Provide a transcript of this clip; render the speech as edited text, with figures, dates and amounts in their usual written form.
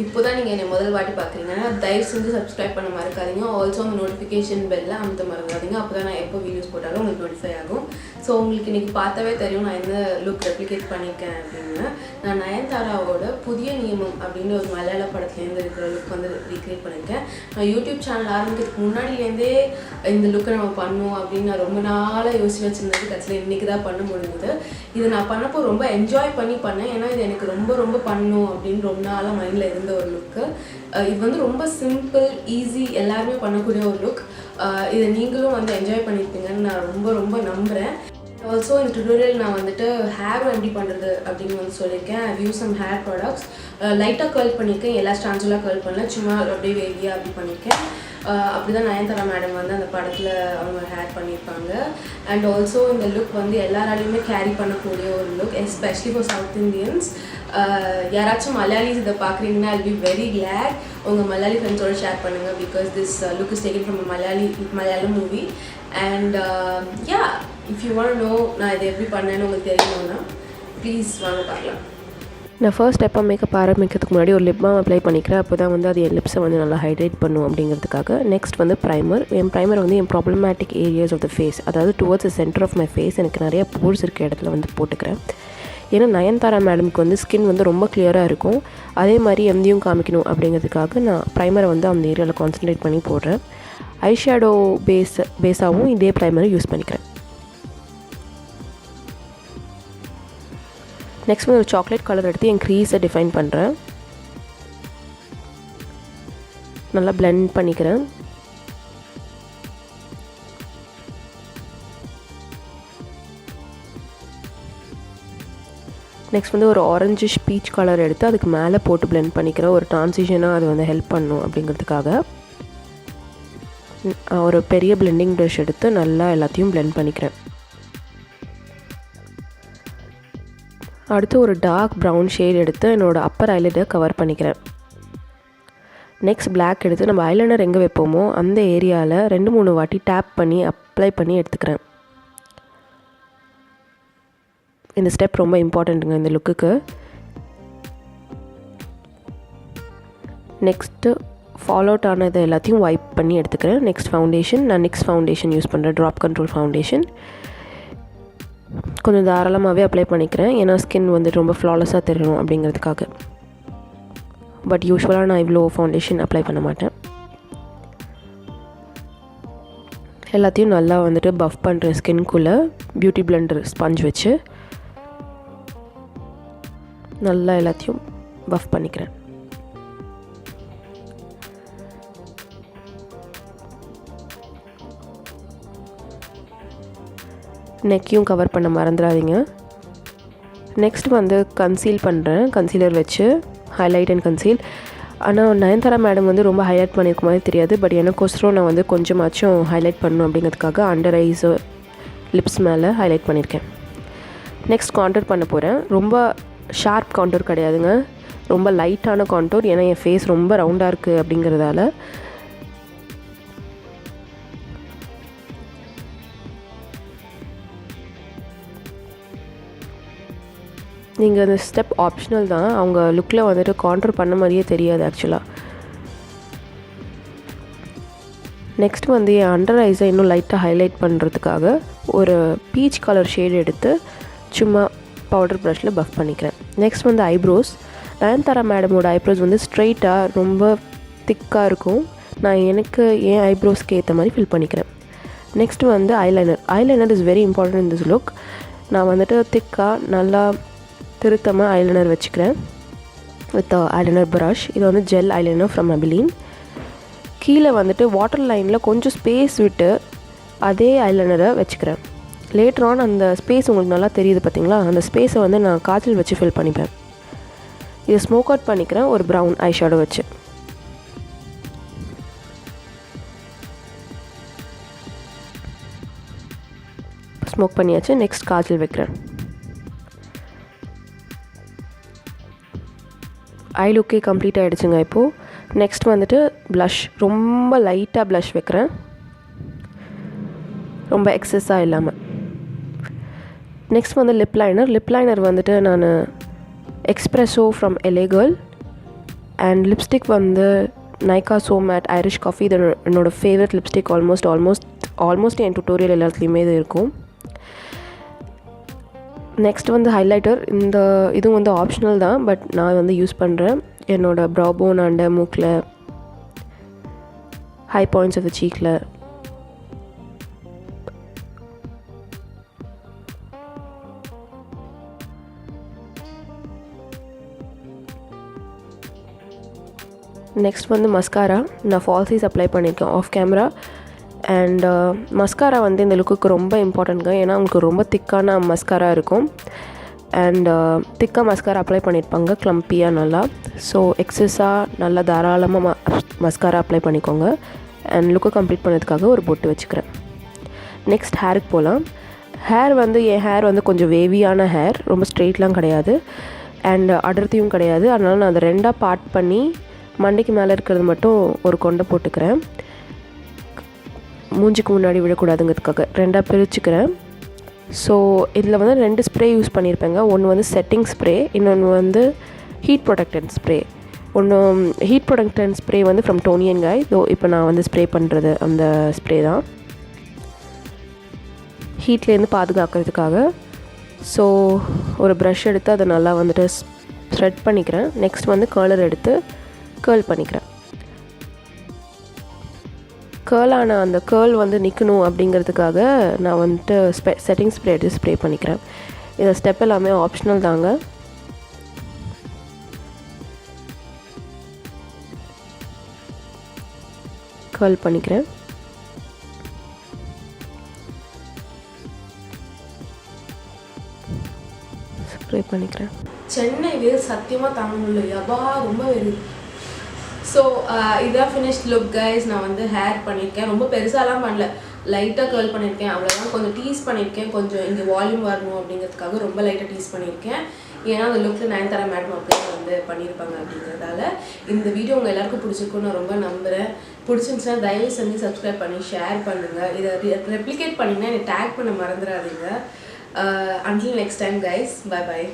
இப்போ தான் நீங்கள் என்னை முதல் வாட்டி பார்க்குறீங்கன்னா தயவு செஞ்சு சப்ஸ்கிரைப் பண்ண மறக்காதீங்க. ஆல்சோ அந்த நோட்டிஃபிகேஷன் பெல்ல அமுத்த மறக்காதீங்க. அப்போ தான் நான் எப்போ வீடியோஸ் போட்டாலும் உங்களுக்கு நோட்டிஃபை ஆகும். ஸோ உங்களுக்கு இன்றைக்கி பார்த்தாவே தெரியும் நான் என்ன லுக் ரெப்ளிகேட் பண்ணியிருக்கேன் அப்படின்னு. நான் நயன்தாராவோட புதிய நியமம் அப்படின்னு ஒரு மலையாள படத்துலேருந்து இருக்கிற லுக் வந்து ரீக்ரியேட் பண்ணியிருக்கேன். நான் யூடியூப் சேனல் ஆரம்பிக்கிறதுக்கு முன்னாடியிலேருந்தே இந்த லுக்கை நம்ம பண்ணணும் அப்படின்னு நான் ரொம்ப நாளாக யோசிச்சு வச்சுருந்தது. கட்சியில் இன்றைக்கி தான் பண்ண முடிஞ்சது. இது நான் பண்ணப்போ ரொம்ப என்ஜாய் பண்ணி பண்ணேன். ஏன்னா இது எனக்கு ரொம்ப ரொம்ப பண்ணணும் அப்படின்னு ரொம்ப நாளாக மைண்டில் இருந்த ஒரு லுக்கு. இது வந்து ரொம்ப சிம்பிள், ஈஸி, எல்லாருமே பண்ணக்கூடிய ஒரு லுக். இதை நீங்களும் வந்து என்ஜாய் பண்ணியிருப்பீங்கன்னு நான் ரொம்ப ரொம்ப நம்புகிறேன். ஆல்சோ இந்த டுட்டோரியல் நான் வந்துட்டு ஹேர் எப்படி பண்ணுறது அப்படின்னு வந்து சொல்லியிருக்கேன். ஐ யூஸ் சம் ஹேர் ப்ராடக்ட்ஸ். லைட்டாக கர்ல் பண்ணியிருக்கேன், எல்லா ஸ்டான்ஸ்லாம் கர்ல் பண்ணல, சும்மா அப்படியே வேவியாக அப்படி பண்ணியிருக்கேன். அப்படி தான் நயன்தாரா மேடம் வந்து அந்த படத்தில் அவங்க ஹேர் பண்ணியிருப்பாங்க. அண்ட் ஆல்சோ இந்த லுக் வந்து எல்லாராலையுமே கேரி பண்ணக்கூடிய ஒரு look, especially for South Indians. யாராச்சும் மலையாளிஸ் இதை பார்க்குறீங்கன்னா I will be very glad. உங்கள் மலையாளி ஃப்ரெண்ட்ஸோடு ஷேர் பண்ணுங்கள். Because this look is taken from Malayalam movie. And yeah, if you want know நான் இதை எப்படி பண்ணேன்னு உங்களுக்கு தெரியணும்னா ப்ளீஸ் வாங்க பார்க்கலாம். நான் ஃபர்ஸ்ட் ஸ்டெப்பாக மேக்கப் ஆரம்பிக்கிறதுக்கு முன்னாடி ஒரு லிப் பாம் அப்ளை பண்ணிக்கிறேன். அப்போ தான் வந்து அது என் லிப்ஸை வந்து நல்லா ஹைட்ரேட் பண்ணும் அப்படிங்கிறதுக்காக. நெக்ஸ்ட் வந்து ப்ரைமர். என் ப்ரைமர் வந்து என் problematic areas of the face, அதாவது towards the centre of my face, எனக்கு நிறைய போர்ஸ் இருக்க இடத்துல வந்து போட்டுக்கிறேன். ஏன்னா நயன்தாரா மேடமுக்கு வந்து ஸ்கின் வந்து ரொம்ப கிளியராக இருக்கும். அதே மாதிரி எம்தியும் காமிக்கணும் அப்படிங்கிறதுக்காக நான் ப்ரைமரை வந்து அந்த ஏரியாவில் கான்சன்ட்ரேட் பண்ணி போடுறேன். ஐ ஷேடோ பேஸாகவும் இதே ப்ரைமரை யூஸ் பண்ணிக்கிறேன். நெக்ஸ்ட் வந்து ஒரு சாக்லேட் கலர் எடுத்து என் க்ரீஸை டிஃபைன் பண்ணுறேன். நல்லா பிளெண்ட் பண்ணிக்கிறேன். நெக்ஸ்ட் வந்து ஒரு ஆரஞ்சிஷ் பீச் கலர் எடுத்து அதுக்கு மேலே போட்டு பிளெண்ட் பண்ணிக்கிறேன். ஒரு ட்ரான்சிஷனாக அது வந்து ஹெல்ப் பண்ணும் அப்படிங்கிறதுக்காக ஒரு பெரிய பிளெண்டிங் ப்ரஷ் எடுத்து நல்லா எல்லாத்தையும் பிளெண்ட் பண்ணிக்கிறேன். அடுத்து ஒரு டார்க் ப்ரௌன் ஷேட் எடுத்து என்னோடய அப்பர் ஐலைட்டை கவர் பண்ணிக்கிறேன். நெக்ஸ்ட் பிளாக் எடுத்து நம்ம ஐலைனர் எங்கே வைப்போமோ அந்த ஏரியாவில் 2-3 வாட்டி டேப் பண்ணி அப்ளை பண்ணி எடுத்துக்கிறேன். இந்த ஸ்டெப் ரொம்ப இம்பார்ட்டண்ட்டுங்க இந்த லுக்குக்கு. நெக்ஸ்ட்டு ஃபாலோ அவுட் ஆனது எல்லாத்தையும் வைப் பண்ணி எடுத்துக்கிறேன். Next foundation. நான் நெக்ஸ்ட் ஃபவுண்டேஷன் யூஸ் பண்ணுறேன், ட்ராப் கண்ட்ரோல் ஃபவுண்டேஷன். கொஞ்சம் தாராளமாகவே அப்ளை பண்ணிக்கிறேன், ஏன்னா ஸ்கின் வந்துட்டு ரொம்ப ஃப்ளாலெஸ்ஸாக தெரியணும் அப்படிங்கிறதுக்காக. பட் யூஸ்வலாக நான் இவ்வளோ ஃபவுண்டேஷன் அப்ளை பண்ண மாட்டேன். எல்லாத்தையும் நல்லா வந்துட்டு பஃப் பண்ணுறேன் ஸ்கின்குள்ளே பியூட்டி பிளெண்டர் ஸ்பஞ்ச் வச்சு நல்லா எல்லாத்தையும் பஃப் பண்ணிக்கிறேன். நெக்கையும் கவர் பண்ண மறந்துடாதீங்க. நெக்ஸ்ட் வந்து கன்சீல் பண்ணுறேன், கன்சீலர் வச்சு ஹைலைட் அண்ட் கன்சீல். ஆனால் நயன்தாரா மேடம் வந்து ரொம்ப ஹைலைட் பண்ணியிருக்க மாதிரி தெரியாது. பட் எனக்கோசரம் நான் வந்து கொஞ்சமாச்சும் ஹைலைட் பண்ணணும் அப்படிங்கிறதுக்காக அண்டர் ஐஸு லிப்ஸ் மேலே ஹைலைட் பண்ணியிருக்கேன். நெக்ஸ்ட் கான்டூர் பண்ண போகிறேன். ரொம்ப ஷார்ப் கான்டூர் கிடையாதுங்க, ரொம்ப லைட்டான கான்டூர். ஏன்னா என் ஃபேஸ் ரொம்ப ரவுண்டாக இருக்குது அப்படிங்கிறதால. நீங்கள் அந்த ஸ்டெப் ஆப்ஷனல் தான், அவங்க லுக்கில் வந்துட்டு கான்டூர் பண்ண மாதிரியே தெரியாது ஆக்சுவலாக. நெக்ஸ்ட் வந்து என் அண்டர் ஐஸை இன்னும் லைட்டாக ஹைலைட் பண்ணுறதுக்காக ஒரு பீச் கலர் ஷேட் எடுத்து சும்மா பவுடர் ப்ரஷில் பஃப் பண்ணிக்கிறேன். நெக்ஸ்ட் வந்து ஐப்ரோஸ். நயன்தாரா மேடமோட ஐப்ரோஸ் வந்து ஸ்ட்ரெயிட்டாக ரொம்ப திக்காக இருக்கும். நான் எனக்கு என் ஐப்ரோஸ்க்கு ஏற்ற மாதிரி ஃபில் பண்ணிக்கிறேன். நெக்ஸ்ட் வந்து eyeliner. Eyeliner is very important in this look. நான் வந்துட்டு திக்காக நல்லா திருத்தமாக ஐலைனர் வச்சுக்கிறேன் வித் ஐலைனர் ப்ரஷ். இது வந்து ஜெல் ஐலைனர் ஃப்ரம் Maybelline. கீழே வந்துட்டு வாட்டர் லைனில் கொஞ்சம் ஸ்பேஸ் விட்டு அதே ஐலைனரை வச்சுக்கிறேன். லேட்டர் ஆன் அந்த ஸ்பேஸ் உங்களுக்கு நல்லா தெரியுது பார்த்தீங்களா, அந்த ஸ்பேஸை வந்து நான் காய்ச்சல் வச்சு ஃபில் பண்ணிப்பேன். இதை ஸ்மோக் அவுட் பண்ணிக்கிறேன் ஒரு ப்ரௌன் ஐ ஷேடோ வச்சு. ஸ்மோக் பண்ணியாச்சு. நெக்ஸ்ட் காய்ச்சல் வைக்கிறேன். ஐ லுக்கே கம்ப்ளீட் ஆகிடுச்சுங்க இப்போது. நெக்ஸ்ட் வந்துட்டு ப்ளஷ். ரொம்ப லைட்டாக ப்ளஷ் வைக்கிறேன், ரொம்ப எக்ஸஸாக இல்லாமல். நெக்ஸ்ட் வந்து லிப் லைனர். லிப் லைனர் வந்துட்டு நான் espresso from LA Girl and lipstick வந்து Nykaa so matte Irish coffee. இது என்னோடய ஃபேவரட் லிப்ஸ்டிக். ஆல்மோஸ்ட் என் டுட்டோரியல் எல்லாத்துலேயுமே இது இருக்கும். நெக்ஸ்ட் வந்து ஹைலைட்டர். இதுவும் வந்து ஆப்ஷனல் தான், பட் நான் வந்து யூஸ் பண்ணுறேன். என்னோடய ப்ரா போன் அண்ட் மூக்கில், ஹை பாயிண்ட்ஸ் ஆஃப் த சீக்கில். நெக்ஸ்ட் வந்து மஸ்காரா. நான் ஃபால்ஸீஸ் அப்ளை பண்ணியிருக்கேன் ஆஃப் கேமரா. அண்ட் மஸ்காரா வந்து இந்த லுக்குக்கு ரொம்ப இம்பார்ட்டண்ட்ங்க. ஏன்னா உங்களுக்கு ரொம்ப திக்கான மஸ்காரா இருக்கும். அண்ட் திக்காக மஸ்காரா அப்ளை பண்ணியிருப்பாங்க க்ளம்பியாக நல்லா. ஸோ எக்ஸஸாக நல்லா தாராளமாக மஸ்காரா அப்ளை பண்ணிக்கோங்க. அண்ட் லுக்கை கம்ப்ளீட் பண்ணதுக்காக ஒரு பொட்டு வச்சுக்கிறேன். நெக்ஸ்ட் ஹேருக்கு போகலாம். என் ஹேர் வந்து கொஞ்சம் வேவியான ஹேர், ரொம்ப ஸ்ட்ரெயிட்லாம் கிடையாது அண்ட் அடர்த்தியும் கிடையாது. அதனால் நான் அதை 2ஆக பார்ட் பண்ணி மண்டைக்கு மேலே இருக்கிறது மட்டும் ஒரு கொண்டை போட்டுக்கிறேன். மூஞ்சிக்கு முன்னாடி விடக்கூடாதுங்கிறதுக்காக 2ஆக பிரிச்சுக்கிறேன். ஸோ இதில் வந்து 2 ஸ்ப்ரே யூஸ் பண்ணியிருப்பேங்க. ஒன்று வந்து செட்டிங் ஸ்ப்ரே, இன்னொன்று வந்து ஹீட் ப்ரொடக்டன்ட் ஸ்ப்ரே. ஹீட் ப்ரொடக்டன்ட் ஸ்ப்ரே வந்து ஃப்ரம் டோனியன் காய். இப்போ நான் வந்து ஸ்ப்ரே பண்ணுறது அந்த ஸ்ப்ரே தான், ஹீட்லேருந்து பாதுகாக்கிறதுக்காக. ஸோ ஒரு ப்ரஷ் எடுத்து அதை நல்லா வந்துட்டு ஸ்ப்ரெட் பண்ணிக்கிறேன். நெக்ஸ்ட் வந்து கர்லர் எடுத்து கேர்ள் பண்ணிக்கிறேன். கேர்ளான அந்த கேர்ள் வந்து நிற்கணும் அப்படிங்கிறதுக்காக நான் வந்துட்டு செட்டிங் ஸ்ப்ரே எடுத்து ஸ்ப்ரே பண்ணிக்கிறேன். இந்த ஸ்டெப் எல்லாமே ஆப்ஷனல் தாங்க. கேர்ள் பண்ணிக்கிறேன். ஸ்ப்ரே பண்ணிக்கிறேன். சென்னை வெயில் சத்தியமாக தாங்க முடியல, யபா ரொம்ப வெயில். ஸோ இதான் ஃபினிஷ்ட் லுக் கைஸ். நான் வந்து ஹேர் பண்ணியிருக்கேன், ரொம்ப பெருசாலாம் பண்ணல, லைட்டாக கேர்ள் பண்ணியிருக்கேன், அவ்வளோதான். கொஞ்சம் டீஸ் பண்ணியிருக்கேன், கொஞ்சம் இங்கே வால்யூம் வரணும் அப்படிங்கிறதுக்காக ரொம்ப லைட்டாக டீஸ் பண்ணியிருக்கேன். ஏன்னா அந்த லுக்கில் நயன்தாரா மேடம் அப்படியே வந்து பண்ணியிருப்பாங்க அப்படிங்கிறதால. இந்த வீடியோ உங்கள் எல்லாருக்கும் பிடிச்சிருக்குன்னு நான் ரொம்ப நம்புகிறேன். பிடிச்சிருந்துச்சுன்னா தயவு செஞ்சு சப்ஸ்கிரைப் பண்ணி ஷேர் பண்ணுங்கள். இதை ரெப்ளிகேட் பண்ணிங்கன்னா என்னை டேக் பண்ண மறந்துடாதீங்க. Until next time guys, bye bye.